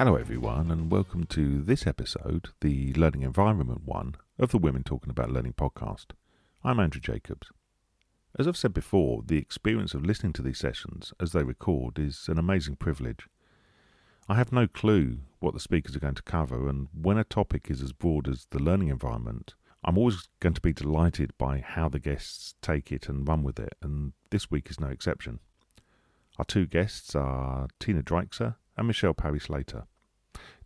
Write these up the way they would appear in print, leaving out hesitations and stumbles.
Hello everyone and welcome to this episode, the Learning Environment one of the Women Talking About Learning podcast. I'm Andrew Jacobs. As I've said before, the experience of listening to these sessions as they record is an amazing privilege. I have no clue what the speakers are going to cover, and when a topic is as broad as the learning environment, I'm always going to be delighted by how the guests take it and run with it, and this week is no exception. Our two guests are Tina Dreixer and Michelle Parry-Slater.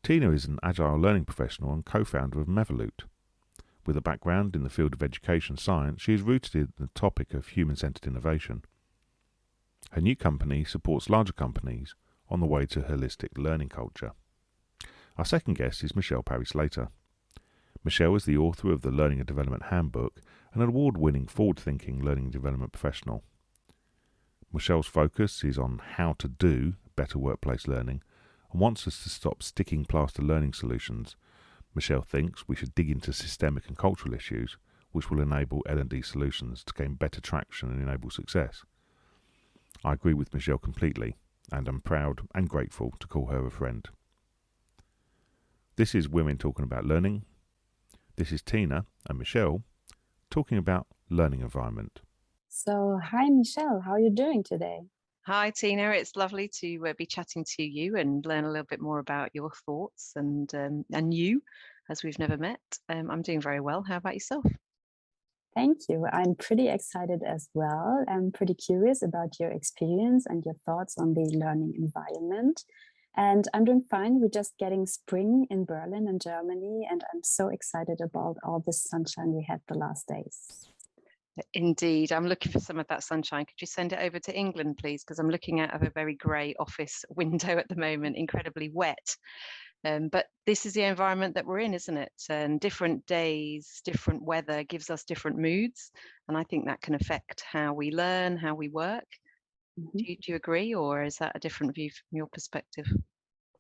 Tina is an agile learning professional and co-founder of Mevolute. With a background in the field of education science, she is rooted in the topic of human-centered innovation. Her new company supports larger companies on the way to holistic learning culture. Our second guest is Michelle Parry-Slater. Michelle is the author of the Learning and Development Handbook and an award-winning forward-thinking learning and development professional. Michelle's focus is on how to do better workplace learning and wants us to stop sticking plaster learning solutions. Michelle thinks we should dig into systemic and cultural issues which will enable L&D solutions to gain better traction and enable success. I agree with Michelle completely, and I'm proud and grateful to call her a friend. This is Women Talking About Learning. This is Tina and Michelle talking about learning environment. So, hi Michelle, how are you doing today? Hi, Tina. It's lovely to be chatting to you and learn a little bit more about your thoughts and you, as we've never met. I'm doing very well. How about yourself? Thank you. I'm pretty excited as well. I'm pretty curious about your experience and your thoughts on the learning environment. And I'm doing fine. We're just getting spring in Berlin in Germany, and I'm so excited about all the sunshine we had the last days. Indeed. I'm looking for some of that sunshine. Could you send it over to England, please? Because I'm looking out of a very grey office window at the moment, incredibly wet. But this is the environment that we're in, isn't it? And different days, different weather gives us different moods. And I think that can affect how we learn, how we work. Mm-hmm. Do you agree, or is that a different view from your perspective?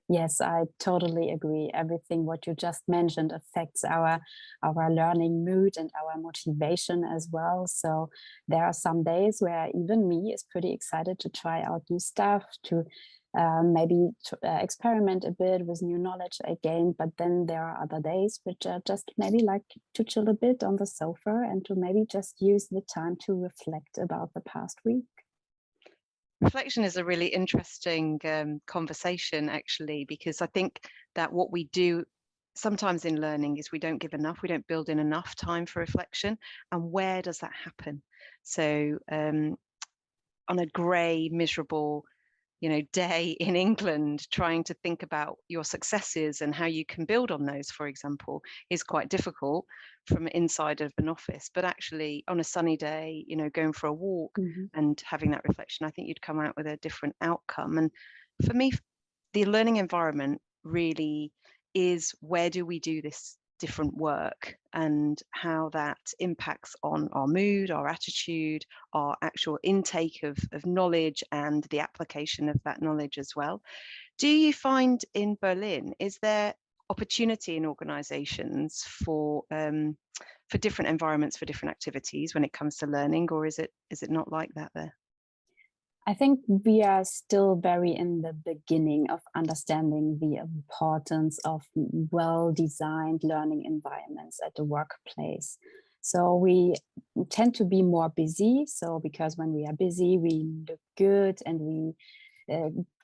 Yes, I totally agree. Everything what you just mentioned affects our learning mood and our motivation as well. So there are some days where even me is pretty excited to try out new stuff, to maybe experiment a bit with new knowledge again. But then there are other days which are just maybe like to chill a bit on the sofa and to maybe just use the time to reflect about the past week. Reflection is a really interesting conversation, actually, because I think that what we do sometimes in learning is we don't give enough, we don't build in enough time for reflection. And where does that happen? So on a grey, miserable day in England, trying to think about your successes and how you can build on those, for example, is quite difficult from inside of an office. But actually on a sunny day, going for a walk and having that reflection, I think you'd come out with a different outcome. And for me, the learning environment really is, where do we do this different work and how that impacts on our mood, our attitude, our actual intake of knowledge and the application of that knowledge as well. Do you find in Berlin, is there opportunity in organizations for different environments, for different activities when it comes to learning, or is it not like that there? I think we are still very in the beginning of understanding the importance of well-designed learning environments at the workplace. So we tend to be more busy. So because when we are busy, we look good and we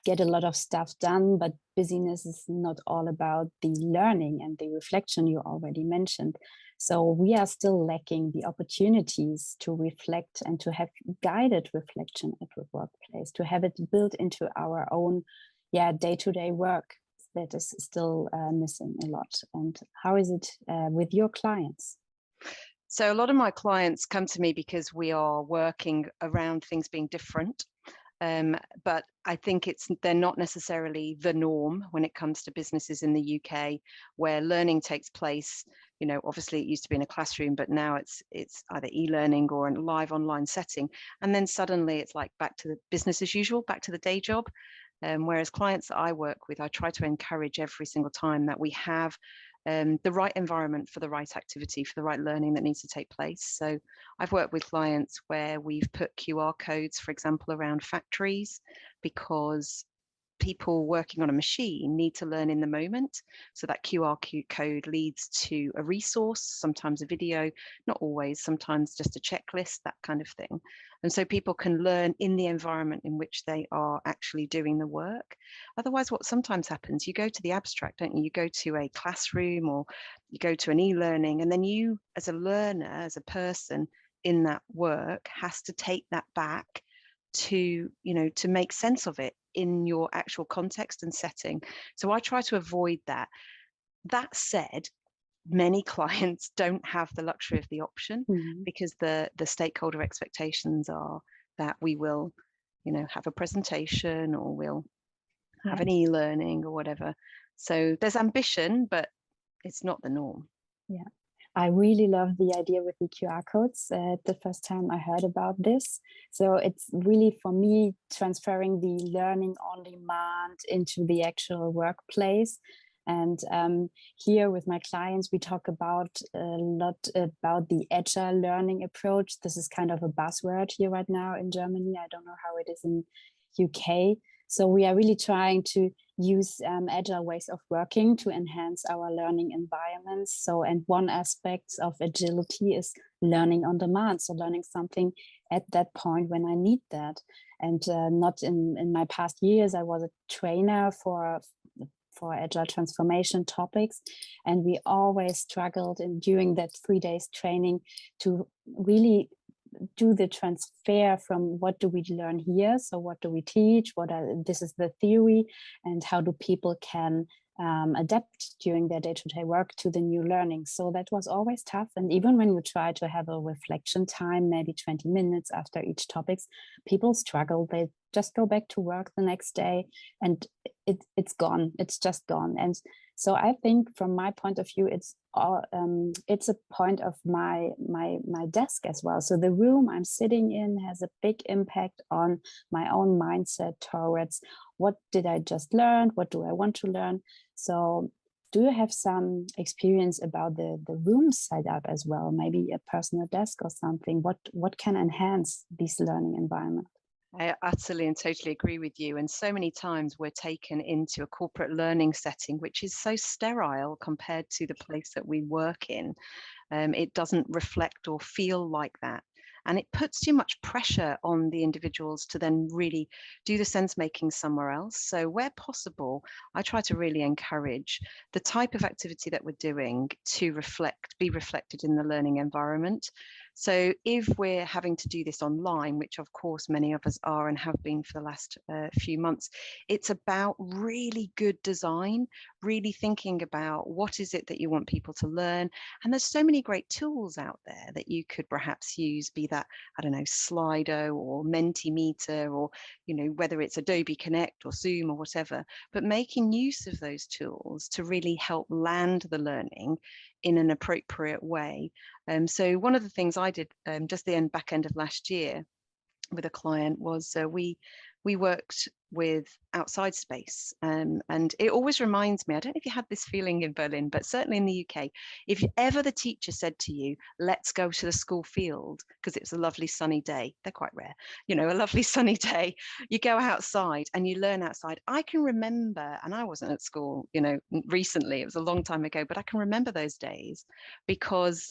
get a lot of stuff done, but busyness is not all about the learning and the reflection you already mentioned. So we are still lacking the opportunities to reflect and to have guided reflection at the workplace, to have it built into our own day-to-day work. That is still missing a lot. And how is it with your clients? So a lot of my clients come to me because we are working around things being different. But I think they're not necessarily the norm when it comes to businesses in the UK, where learning takes place. Obviously it used to be in a classroom, but now it's either e-learning or a live online setting. And then suddenly it's like back to the business as usual, back to the day job. Whereas clients that I work with, I try to encourage every single time that we have the right environment for the right activity, for the right learning that needs to take place. So I've worked with clients where we've put QR codes, for example, around factories, because people working on a machine need to learn in the moment. So that QR code leads to a resource, sometimes a video, not always, sometimes just a checklist, that kind of thing. And so people can learn in the environment in which they are actually doing the work. Otherwise, what sometimes happens, you go to the abstract, don't you? You go to a classroom or you go to an e-learning, and then you, as a learner, as a person in that work, has to take that back to, to make sense of it in your actual context and setting. So I try to avoid that. That said, many clients don't have the luxury of the option, because the stakeholder expectations are that we will, have a presentation, or we'll have an e-learning or whatever. So there's ambition, but it's not the norm. Yeah. I really love the idea with the QR codes. The first time I heard about this. So it's really, for me, transferring the learning on demand into the actual workplace. And here with my clients, we talk about a lot about the agile learning approach. This is kind of a buzzword here right now in Germany. I don't know how it is in UK. So we are really trying to use agile ways of working to enhance our learning environments. So, and one aspect of agility is learning on demand. So learning something at that point when I need that. And not in my past years, I was a trainer for agile transformation topics. And we always struggled during that 3 days training to really do the transfer from what do we learn here, so what do we teach, this is the theory, and how do people can adapt during their day-to-day work to the new learning. So that was always tough. And even when we try to have a reflection time, maybe 20 minutes after each topics, people struggle. They just go back to work the next day and it's gone. It's just gone. And so I think from my point of view, it's a point of my desk as well. So the room I'm sitting in has a big impact on my own mindset towards what did I just learn? What do I want to learn? So do you have some experience about the room setup as well? Maybe a personal desk or something? What can enhance this learning environment? I utterly and totally agree with you. And so many times we're taken into a corporate learning setting, which is so sterile compared to the place that we work in. It doesn't reflect or feel like that. And it puts too much pressure on the individuals to then really do the sense making somewhere else. So where possible, I try to really encourage the type of activity that we're doing to be reflected in the learning environment. So if we're having to do this online, which of course many of us are and have been for the last few months, it's about really good design, really thinking about what is it that you want people to learn. And there's so many great tools out there that you could perhaps use, be that, I don't know, Slido or Mentimeter, or, whether it's Adobe Connect or Zoom or whatever, but making use of those tools to really help land the learning in an appropriate way. So one of the things I did just the back end of last year with a client was we worked with outside space, and it always reminds me, I don't know if you had this feeling in Berlin, but certainly in the UK, if ever the teacher said to you, let's go to the school field because it's a lovely sunny day, they're quite rare, a lovely sunny day, you go outside and you learn outside. I can remember, and I wasn't at school recently, it was a long time ago, but I can remember those days because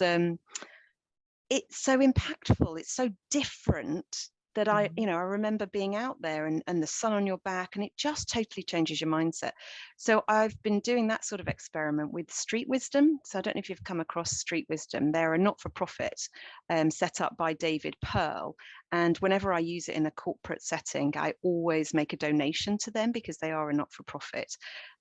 it's so impactful, it's so different that I remember being out there and the sun on your back, and it just totally changes your mindset. So I've been doing that sort of experiment with Street Wisdom. So I don't know if you've come across Street Wisdom. They're a not-for-profit set up by David Pearl. And whenever I use it in a corporate setting, I always make a donation to them because they are a not-for-profit.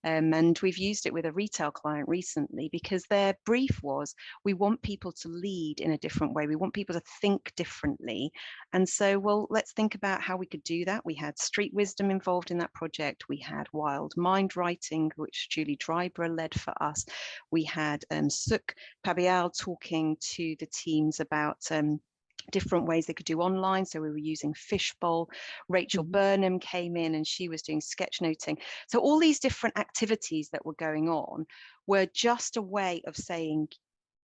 And we've used it with a retail client recently because their brief was, we want people to lead in a different way. We want people to think differently. And so, well, let's think about how we could do that. We had Street Wisdom involved in that project. We had Wild Mind Writing, which Julie Dryburgh led for us. We had Suk Pabial talking to the teams about different ways they could do online. So we were using Fishbowl. Rachel Burnham came in and she was doing sketchnoting. So all these different activities that were going on were just a way of saying,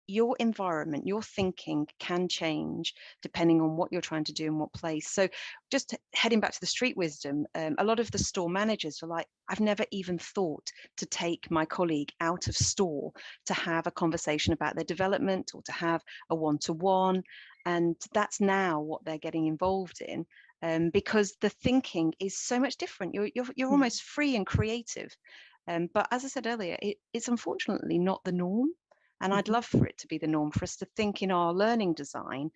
your environment, your thinking can change depending on what you're trying to do in what place. So just heading back to the street wisdom, a lot of the store managers are like, I've never even thought to take my colleague out of store to have a conversation about their development or to have a one-to-one. And that's now what they're getting involved in, because the thinking is so much different. You're almost free and creative. But as I said earlier, it's unfortunately not the norm. And I'd love for it to be the norm, for us to think in our learning design,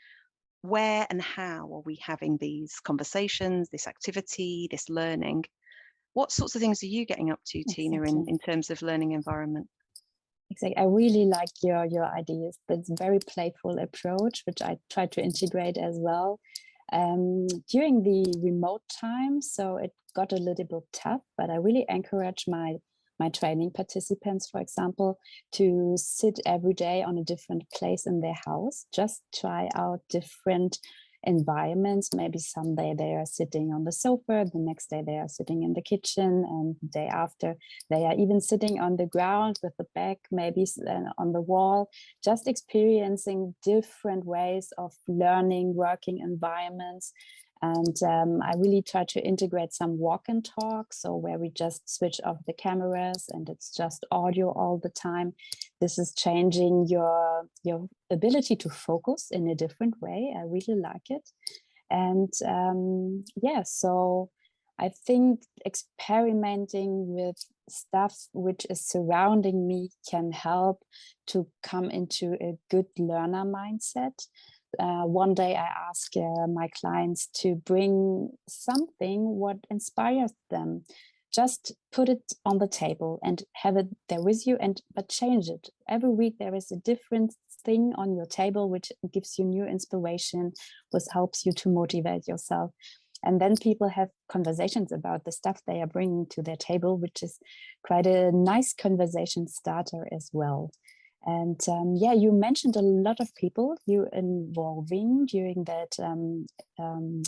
where and how are we having these conversations, this activity, this learning? What sorts of things are you getting up to, Tina, in terms of learning environment? Exactly. I really like your ideas. That's a very playful approach, which I try to integrate as well. During the remote time, so it got a little bit tough, but I really encourage my training participants, for example, to sit every day on a different place in their house, just try out different environments. Maybe someday they are sitting on the sofa, the next day they are sitting in the kitchen, and the day after they are even sitting on the ground with the back maybe on the wall, just experiencing different ways of learning, working environments. And I really try to integrate some walk and talk, so where we just switch off the cameras and it's just audio all the time. This is changing your ability to focus in a different way. I really like it. And yeah, so I think experimenting with stuff which is surrounding me can help to come into a good learner mindset. One day I ask my clients to bring something what inspires them. Just put it on the table and have it there with you, but change it. Every week there is a different thing on your table which gives you new inspiration, which helps you to motivate yourself. And then people have conversations about the stuff they are bringing to their table, which is quite a nice conversation starter as well. And yeah, you mentioned a lot of people you involving during that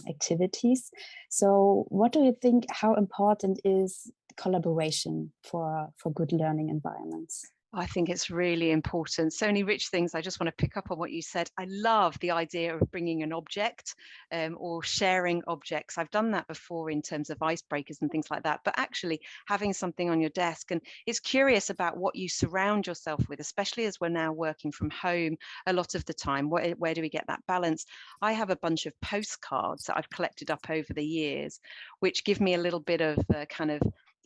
activities. So what do you think, how important is collaboration for good learning environments? I think it's really important. So many rich things. I just want to pick up on what you said. I love the idea of bringing an object or sharing objects. I've done that before in terms of icebreakers and things like that, but actually having something on your desk. And it's curious about what you surround yourself with, especially as we're now working from home a lot of the time. Where do we get that balance? I have a bunch of postcards that I've collected up over the years, which give me a little bit of kind of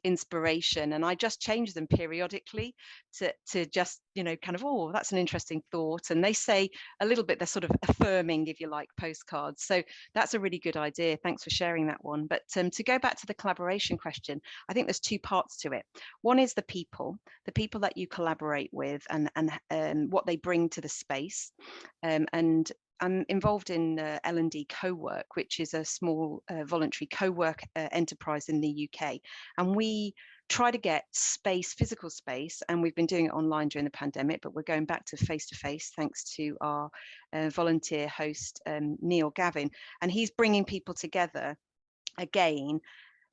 inspiration, and I just change them periodically to just, you know, kind of, oh, that's an interesting thought, and they say a little bit, they're sort of affirming, if you like, postcards. So that's a really good idea. Thanks for sharing that one. But to go back to the collaboration question, I think there's two parts to it. One is the people that you collaborate with, and what they bring to the space, and I'm involved in L&D Co-work, which is a small voluntary co-work enterprise in the UK. And we try to get space, physical space, and we've been doing it online during the pandemic, but we're going back to face-to-face thanks to our volunteer host, Neil Gavin. And he's bringing people together again.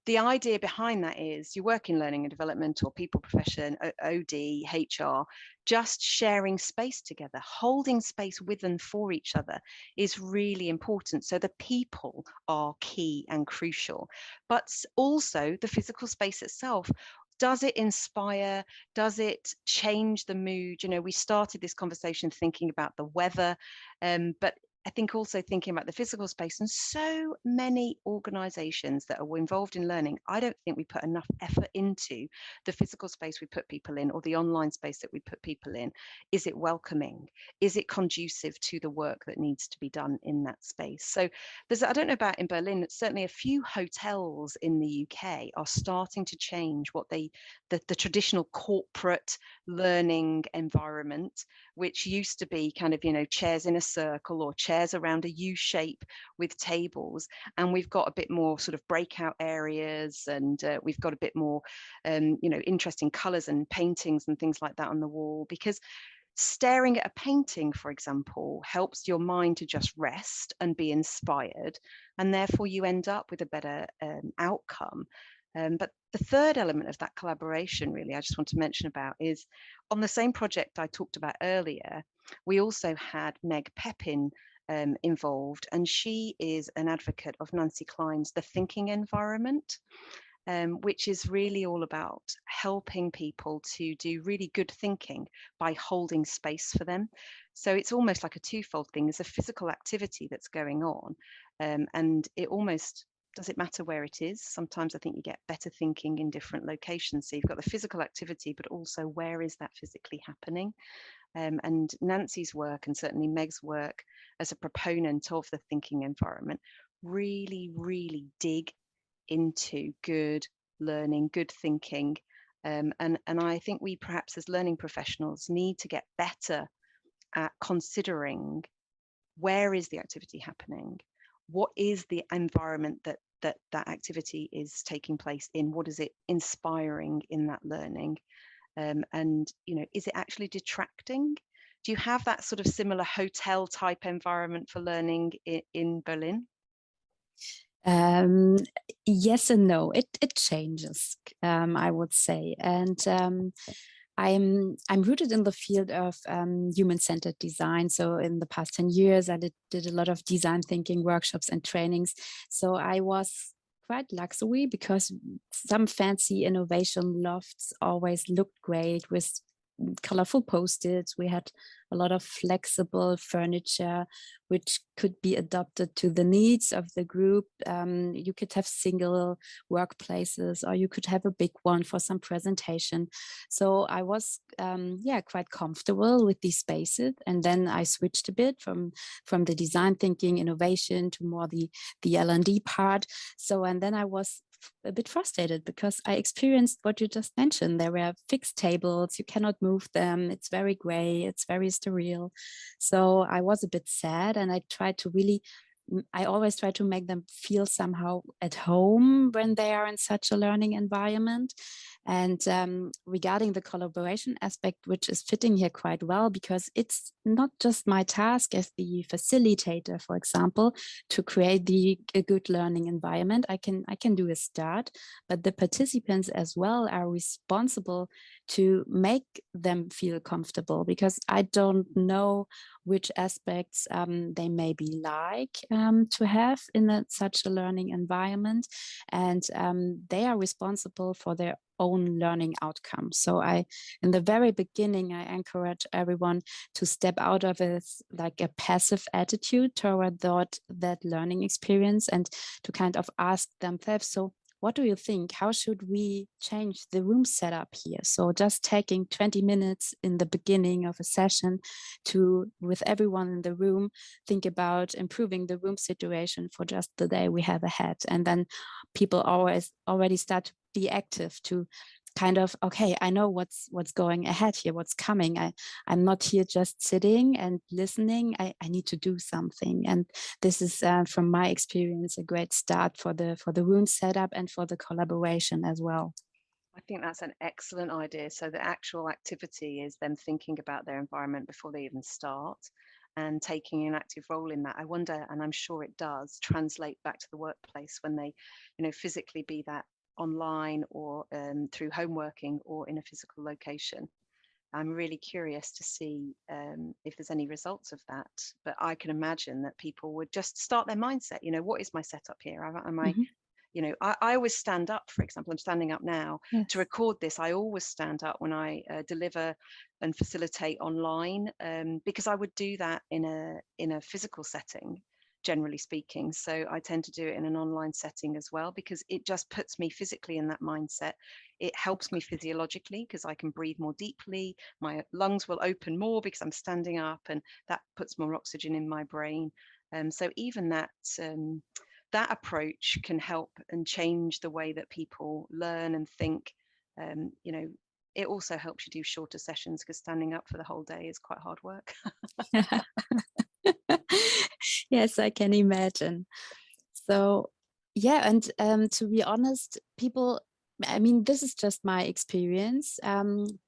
The idea behind that is you work in learning and development or people profession, OD, HR, just sharing space together, holding space with and for each other is really important. So the people are key and crucial, but also the physical space itself. Does it inspire? Does it change the mood? You know, we started this conversation thinking about the weather, but I think also thinking about the physical space, and so many organizations that are involved in learning, I don't think we put enough effort into the physical space we put people in, or the online space that we put people in. Is it welcoming? Is it conducive to the work that needs to be done in that space? So I don't know about in Berlin, certainly a few hotels in the UK are starting to change what the traditional corporate learning environment, which used to be kind of, you know, chairs in a circle or chairs around a U shape with tables. And we've got a bit more sort of breakout areas, and we've got a bit more, you know, interesting colors and paintings and things like that on the wall, because staring at a painting, for example, helps your mind to just rest and be inspired, and therefore you end up with a better outcome. But the third element of that collaboration, really, I just want to mention about is on the same project I talked about earlier, we also had Meg Pepin involved, and she is an advocate of Nancy Kline's The Thinking Environment, which is really all about helping people to do really good thinking by holding space for them. So it's almost like a twofold thing. There's a physical activity that's going on, and it almost does it matter where it is? Sometimes I think you get better thinking in different locations. So you've got the physical activity, but also where is that physically happening? And Nancy's work, and certainly Meg's work as a proponent of the thinking environment, really, really dig into good learning, good thinking. And I think we perhaps as learning professionals need to get better at considering where is the activity happening? What is the environment that activity is taking place in? What is it inspiring in that learning? And is it actually detracting? Do you have that sort of similar hotel type environment for learning in Berlin? Yes and no. It changes, I would say, and I'm rooted in the field of human-centered design. So in the past 10 years, I did a lot of design thinking workshops and trainings. So I was quite luxury because some fancy innovation lofts always looked great with colorful post-its. We had a lot of flexible furniture which could be adapted to the needs of the group. You could have single workplaces, or you could have a big one for some presentation. So I was quite comfortable with these spaces, and then I switched a bit from the design thinking innovation to more the L&D part. So and then I was a bit frustrated because I experienced what you just mentioned. There were fixed tables, you cannot move them, it's very gray, it's very sterile. So I was a bit sad, and I always try to make them feel somehow at home when they are in such a learning environment. And regarding the collaboration aspect, which is fitting here quite well, because it's not just my task as the facilitator, for example, to create a good learning environment. I can do a start, but the participants as well are responsible to make them feel comfortable, because I don't know which aspects they maybe like to have in such a learning environment, and they are responsible for their own learning outcomes. So in the very beginning, I encourage everyone to step out of a passive attitude toward that learning experience, and to kind of ask themselves, so what do you think? How should we change the room setup here? So just taking 20 minutes in the beginning of a session to, with everyone in the room, think about improving the room situation for just the day we have ahead. And then people already start to be active, to kind of, okay, I know what's going ahead here, what's coming. I'm not here just sitting and listening. I need to do something. And this is, from my experience, a great start for the room setup and for the collaboration as well. I think that's an excellent idea. So the actual activity is them thinking about their environment before they even start and taking an active role in that. I wonder, and I'm sure it does, translate back to the workplace when they, physically, be that online or through home working or in a physical location. I'm really curious to see if there's any results of that. But I can imagine that people would just start their mindset. What is my setup here? Am I, I always stand up, for example. I'm standing up now to record this. I always stand up when I deliver and facilitate online, because I would do that in a physical setting, generally speaking. So I tend to do it in an online setting as well, because it just puts me physically in that mindset. It helps me physiologically because I can breathe more deeply. My lungs will open more because I'm standing up, and that puts more oxygen in my brain. So even that approach can help and change the way that people learn and think. It also helps you do shorter sessions, because standing up for the whole day is quite hard work. Yes, I can imagine. So yeah, and to be honest, this is just my experience.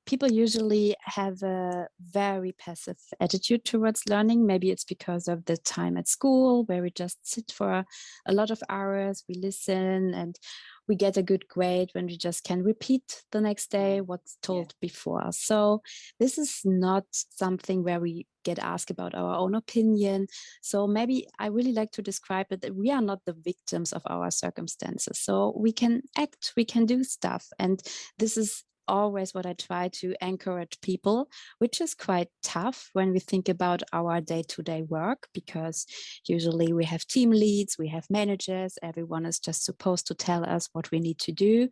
People usually have a very passive attitude towards learning. Maybe it's because of the time at school where we just sit for a lot of hours, we listen, and we get a good grade when we just can repeat the next day what's told before. So this is not something where we get asked about our own opinion. So maybe I really like to describe it that we are not the victims of our circumstances. So we can act, we can do stuff. And this is always what I try to encourage people, which is quite tough when we think about our day-to-day work, because usually we have team leads, we have managers, everyone is just supposed to tell us what we need to do.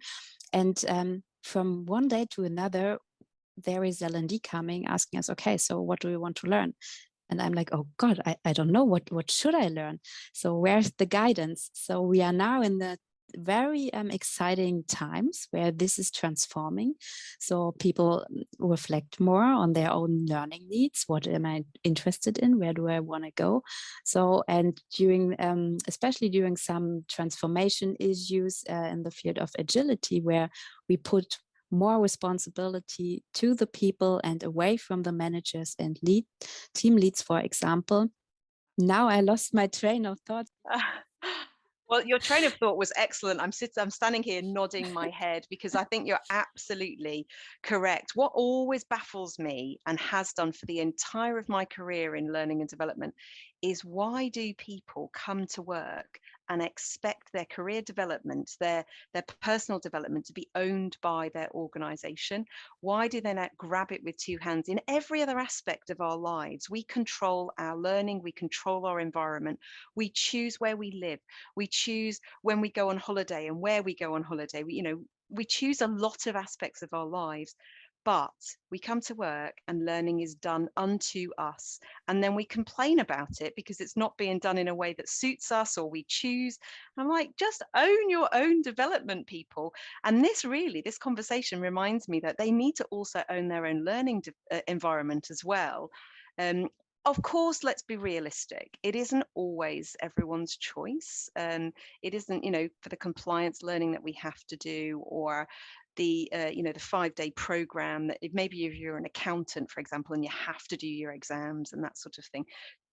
And from one day to another, there is L&D coming asking us, okay, so what do we want to learn? And I'm like, oh God, I don't know, what should I learn? So where's the guidance? So we are now in the very exciting times where this is transforming. So people reflect more on their own learning needs. What am I interested in? Where do I want to go? So, and during, especially during some transformation issues in the field of agility, where we put more responsibility to the people and away from the managers and team leads, for example. Now I lost my train of thought. Well, your train of thought was excellent. I'm standing here nodding my head because I think you're absolutely correct. What always baffles me, and has done for the entire of my career in learning and development, is why do people come to work and expect their career development, their personal development, to be owned by their organization? Why do they not grab it with two hands? In every other aspect of our lives, we control our learning, we control our environment, we choose where we live, we choose when we go on holiday and where we go on holiday. We choose a lot of aspects of our lives, but we come to work and learning is done unto us. And then we complain about it because it's not being done in a way that suits us, or we choose. I'm like, just own your own development, people. And this conversation reminds me that they need to also own their own learning environment as well. Of course, let's be realistic. It isn't always everyone's choice. It isn't, for the compliance learning that we have to do, or the 5-day program that maybe if you're an accountant, for example, and you have to do your exams and that sort of thing.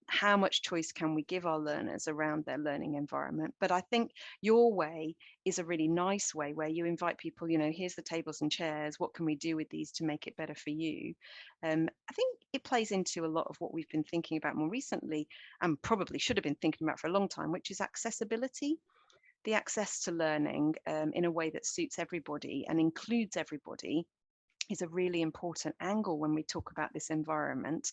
How much choice can we give our learners around their learning environment? But I think your way is a really nice way, where you invite people, here's the tables and chairs, what can we do with these to make it better for you? I think it plays into a lot of what we've been thinking about more recently, and probably should have been thinking about for a long time, which is accessibility. The access to learning in a way that suits everybody and includes everybody is a really important angle when we talk about this environment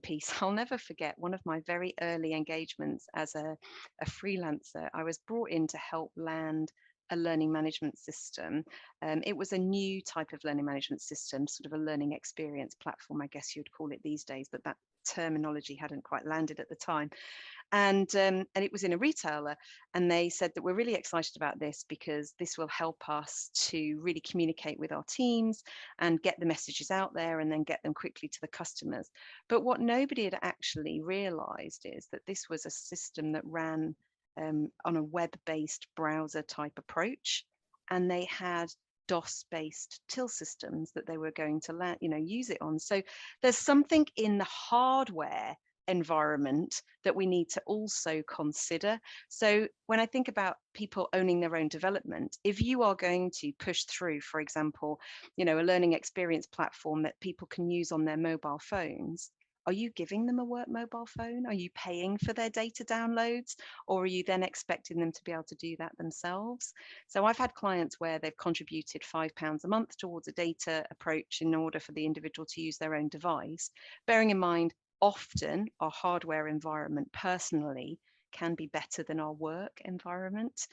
piece. I'll never forget one of my very early engagements as a freelancer. I was brought in to help land a learning management system. It was a new type of learning management system, sort of a learning experience platform, I guess you'd call it these days, but that terminology hadn't quite landed at the time. And it was in a retailer, and they said that we're really excited about this because this will help us to really communicate with our teams and get the messages out there and then get them quickly to the customers. But what nobody had actually realized is that this was a system that ran on a web-based browser type approach, and they had DOS-based till systems that they were going to use it on. So there's something in the hardware environment that we need to also consider. So when I think about people owning their own development, if you are going to push through, for example, a learning experience platform that people can use on their mobile phones, are you giving them a work mobile phone? Are you paying for their data downloads? Or are you then expecting them to be able to do that themselves? So I've had clients where they've contributed £5 a month towards a data approach in order for the individual to use their own device, bearing in mind often our hardware environment personally can be better than our work environment.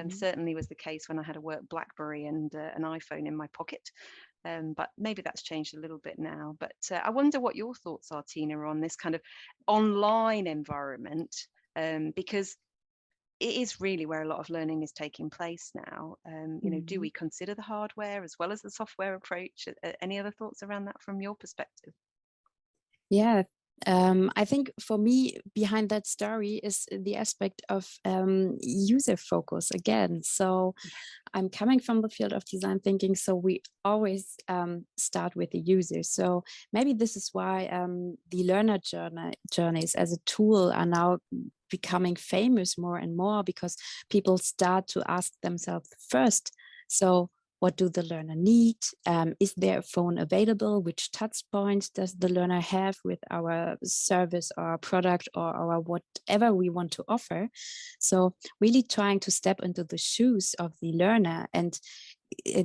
Certainly was the case when I had a work BlackBerry and an iPhone in my pocket. But maybe that's changed a little bit now. But I wonder what your thoughts are, Tina, on this kind of online environment, because it is really where a lot of learning is taking place now. Do we consider the hardware as well as the software approach? Any other thoughts around that from your perspective? Yeah, I think for me, behind that story is the aspect of user focus again. So I'm coming from the field of design thinking, so we always start with the user. So maybe this is why the learner journeys as a tool are now becoming famous more and more, because people start to ask themselves first, so what do the learner need? Is there a phone available? Which touch point does the learner have with our service or product or our whatever we want to offer? So really trying to step into the shoes of the learner and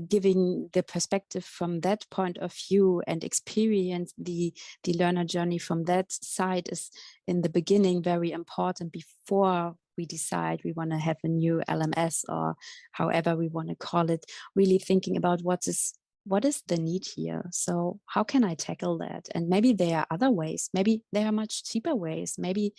giving the perspective from that point of view and experience the learner journey from that side is in the beginning very important before we decide we want to have a new LMS or however we want to call it, really thinking about what is the need here. So how can I tackle that? And maybe there are other ways, maybe there are much cheaper ways, maybe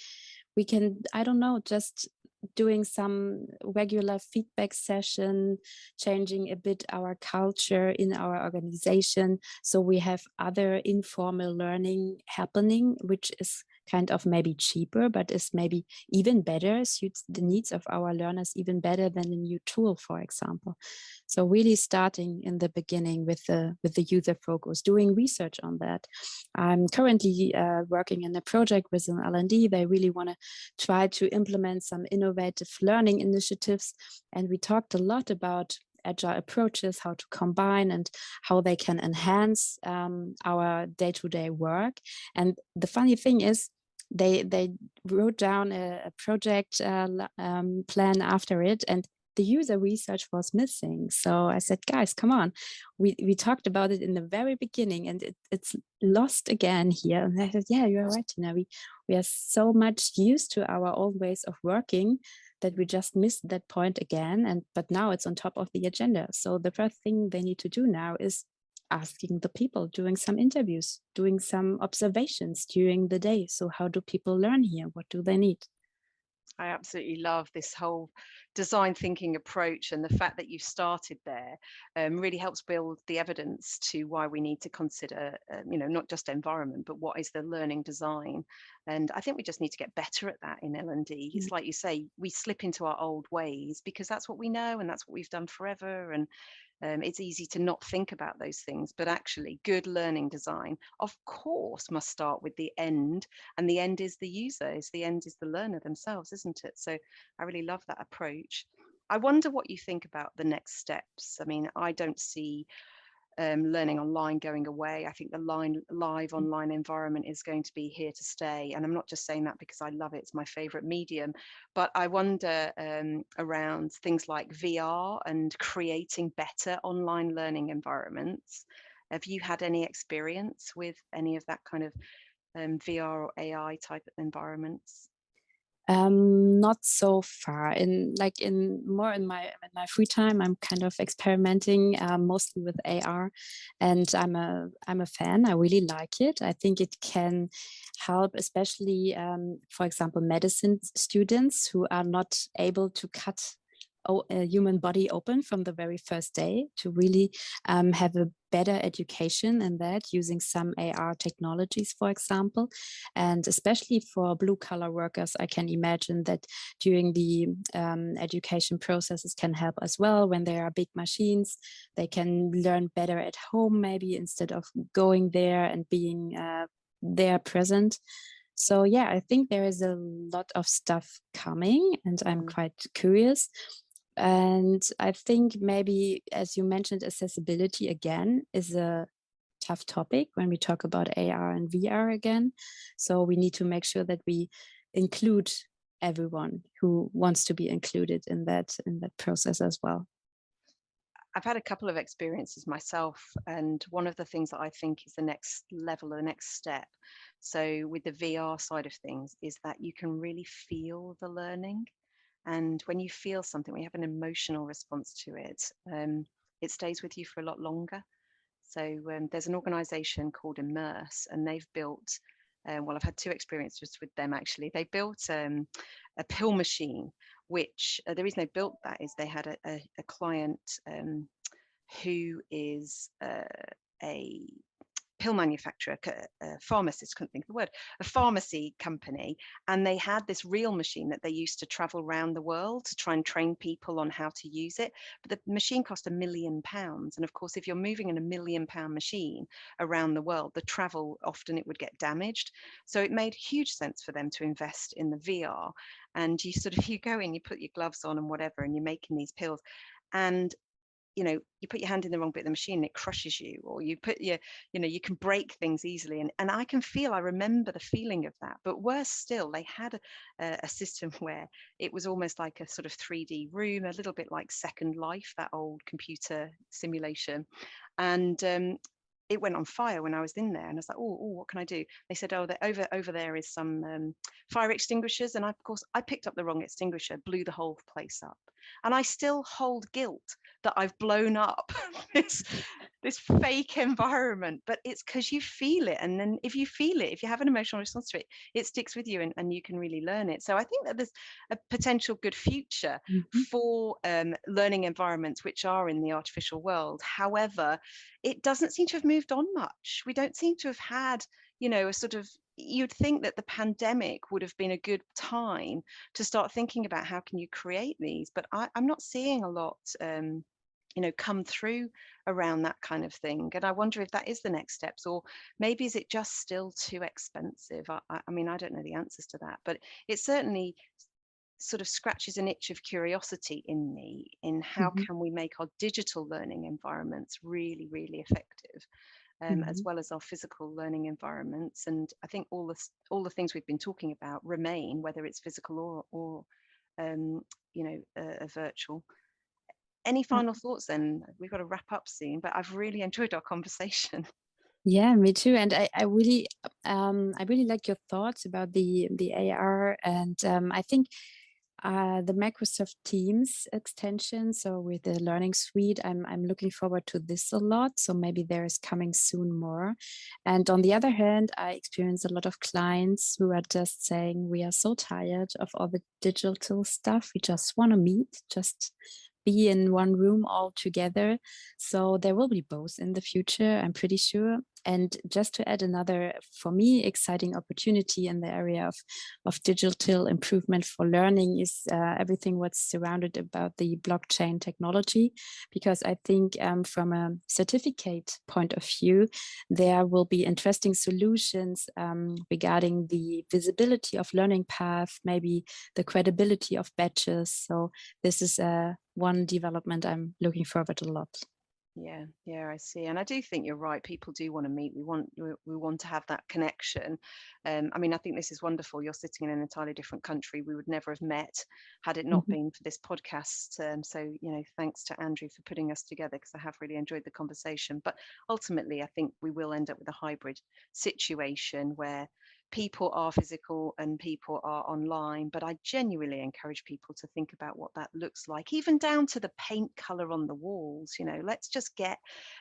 we can, I don't know, just doing some regular feedback session, changing a bit our culture in our organization, so we have other informal learning happening, which is kind of maybe cheaper, but is maybe even better, suits the needs of our learners even better than a new tool, for example. So really starting in the beginning with the user focus, doing research on that. I'm currently working in a project with an L&D. They really want to try to implement some innovative learning initiatives. And we talked a lot about agile approaches, how to combine and how they can enhance our day-to-day work. And the funny thing is, they wrote down a project plan after it, and the user research was missing. So I said, guys, come on. We talked about it in the very beginning, and it's lost again here. And I said, yeah, you're right, Tina. We are so much used to our old ways of working that we just missed that point again. But now it's on top of the agenda. So the first thing they need to do now is asking the people, doing some interviews, doing some observations during the day. So how do people learn here? What do they need? I absolutely love this whole design thinking approach, and the fact that you've started there really helps build the evidence to why we need to consider, not just environment, but what is the learning design. And I think we just need to get better at that in L&D. It's like you say, we slip into our old ways because that's what we know and that's what we've done forever. And it's easy to not think about those things, but actually good learning design, of course, must start with the end, and the end is the user, the end is the learner themselves, isn't it? So I really love that approach. I wonder what you think about the next steps. I mean, I don't see learning online going away. I think the live online environment is going to be here to stay. And I'm not just saying that because I love it, it's my favorite medium, but I wonder around things like VR and creating better online learning environments. Have you had any experience with any of that kind of VR or AI type environments? Not so far. In my free time, I'm kind of experimenting mostly with AR, and I'm a fan. I really like it. I think it can help, especially for example, medicine students who are not able to cut a human body open from the very first day, to really have a better education in that, using some AR technologies, for example. And especially for blue collar workers, I can imagine that during the education processes can help as well. When there are big machines, they can learn better at home, maybe, instead of going there and being there present. So yeah, I think there is a lot of stuff coming, and I'm quite curious. And I think maybe, as you mentioned, accessibility again is a tough topic when we talk about AR and VR again. So we need to make sure that we include everyone who wants to be included in that process as well. I've had a couple of experiences myself, and one of the things that I think is the next level or the next step, so with the VR side of things, is that you can really feel the learning. And when you feel something, when you have an emotional response to it, it stays with you for a lot longer. So there's an organization called Immerse, and they've built, well, I've had two experiences with them actually. They built a pill machine, which the reason they built that is they had a client who is a pill manufacturer, a pharmacist, couldn't think of the word, a pharmacy company, and they had this reel machine that they used to travel around the world to try and train people on how to use it. But the machine cost £1 million. And of course, if you're moving in £1 million machine around the world, the travel, often it would get damaged. So it made huge sense for them to invest in the VR. And you sort of, you go in, you put your gloves on and whatever, and you're making these pills. And you put your hand in the wrong bit of the machine and it crushes you, or you put your, you can break things easily. And I remember the feeling of that. But worse still, they had a system where it was almost like a sort of 3D room, a little bit like Second Life, that old computer simulation. And it went on fire when I was in there, and I was like, oh, what can I do? They said, oh, over there is some fire extinguishers. And of course, I picked up the wrong extinguisher, blew the whole place up. And I still hold guilt that I've blown up this fake environment, but it's because you feel it. And then if you feel it, if you have an emotional response to it, it sticks with you, and you can really learn it. So I think that there's a potential good future for learning environments which are in the artificial world. However, it doesn't seem to have moved on much. We don't seem to have had, a sort of, you'd think that the pandemic would have been a good time to start thinking about how can you create these, but I'm not seeing a lot come through around that kind of thing. And I wonder if that is the next steps, or maybe is it just still too expensive? I mean, I don't know the answers to that, but it certainly sort of scratches an itch of curiosity in me in how can we make our digital learning environments really, really effective, as well as our physical learning environments. And I think all the things we've been talking about remain, whether it's physical or virtual. Any final thoughts then? We've got to wrap up soon, but I've really enjoyed our conversation. Yeah, me too. And I really like your thoughts about the AR, and I think the Microsoft Teams extension. So with the Learning Suite, I'm looking forward to this a lot. So maybe there is coming soon more. And on the other hand, I experience a lot of clients who are just saying, we are so tired of all the digital stuff. We just want to meet, just be in one room all together. So there will be both in the future, I'm pretty sure. And just to add another, for me, exciting opportunity in the area of digital improvement for learning is everything what's surrounded about the blockchain technology. Because I think from a certificate point of view, there will be interesting solutions regarding the visibility of learning path, maybe the credibility of badges. So this is one development I'm looking forward to a lot. Yeah, I see. And I do think you're right. People do want to meet. We want to have that connection. I mean, I think this is wonderful. You're sitting in an entirely different country. We would never have met had it not been for this podcast. So, thanks to Andrew for putting us together, because I have really enjoyed the conversation. But ultimately, I think we will end up with a hybrid situation where people are physical and people are online. But I genuinely encourage people to think about what that looks like, even down to the paint color on the walls. Let's just get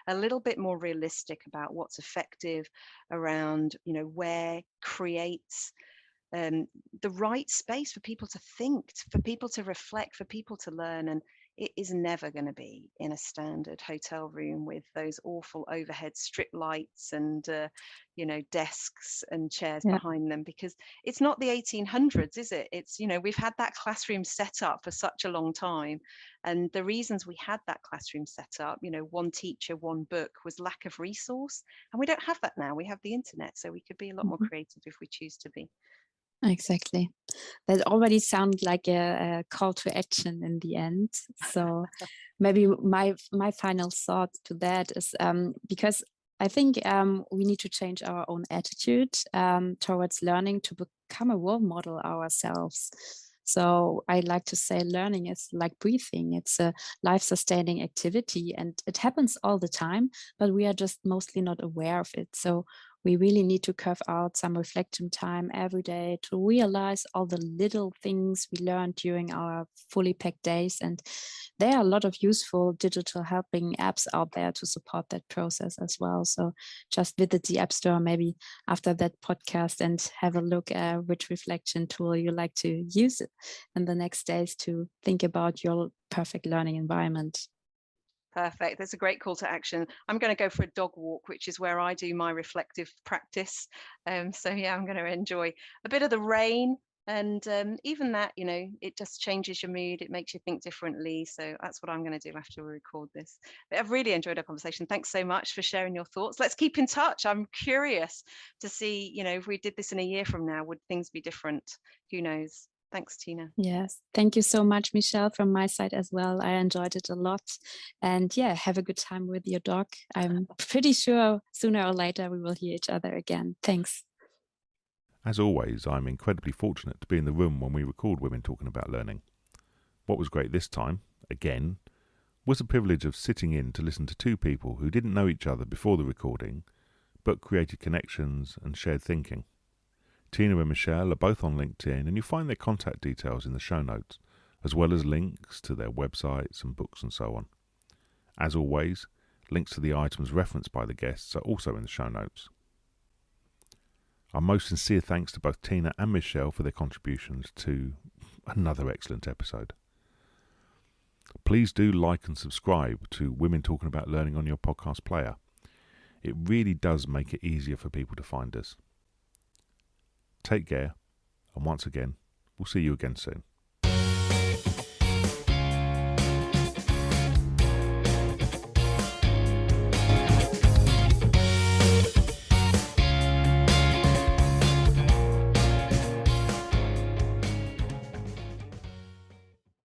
a little bit more realistic about what's effective around, where creates the right space for people to think, for people to reflect, for people to learn. And it is never going to be in a standard hotel room with those awful overhead strip lights and desks and chairs behind them, because it's not the 1800s, is it? It's, we've had that classroom set up for such a long time, and the reasons we had that classroom set up, one teacher, one book, was lack of resource, and we don't have that now. We have the internet, so we could be a lot more creative if we choose to be. Exactly. That already sounds like a call to action in the end. So maybe my final thought to that is because I think we need to change our own attitude towards learning to become a role model ourselves. So I like to say learning is like breathing. It's a life-sustaining activity, and it happens all the time, but we are just mostly not aware of it. So we really need to carve out some reflection time every day to realize all the little things we learned during our fully packed days. And there are a lot of useful digital helping apps out there to support that process as well. So just visit the App Store maybe after that podcast and have a look at which reflection tool you like to use in the next days to think about your perfect learning environment. Perfect. That's a great call to action. I'm going to go for a dog walk, which is where I do my reflective practice. So yeah, I'm going to enjoy a bit of the rain, and even that, it just changes your mood. It makes you think differently. So that's what I'm going to do after we record this. But I've really enjoyed our conversation. Thanks so much for sharing your thoughts. Let's keep in touch. I'm curious to see, if we did this in a year from now, would things be different? Who knows? Thanks, Tina. Yes. Thank you so much, Michelle, from my side as well. I enjoyed it a lot. And yeah, have a good time with your dog. I'm pretty sure sooner or later we will hear each other again. Thanks. As always, I'm incredibly fortunate to be in the room when we record Women Talking About Learning. What was great this time, again, was the privilege of sitting in to listen to two people who didn't know each other before the recording, but created connections and shared thinking. Tina and Michelle are both on LinkedIn, and you'll find their contact details in the show notes, as well as links to their websites and books and so on. As always, links to the items referenced by the guests are also in the show notes. Our most sincere thanks to both Tina and Michelle for their contributions to another excellent episode. Please do like and subscribe to Women Talking About Learning on your podcast player. It really does make it easier for people to find us. Take care, and once again, we'll see you again soon.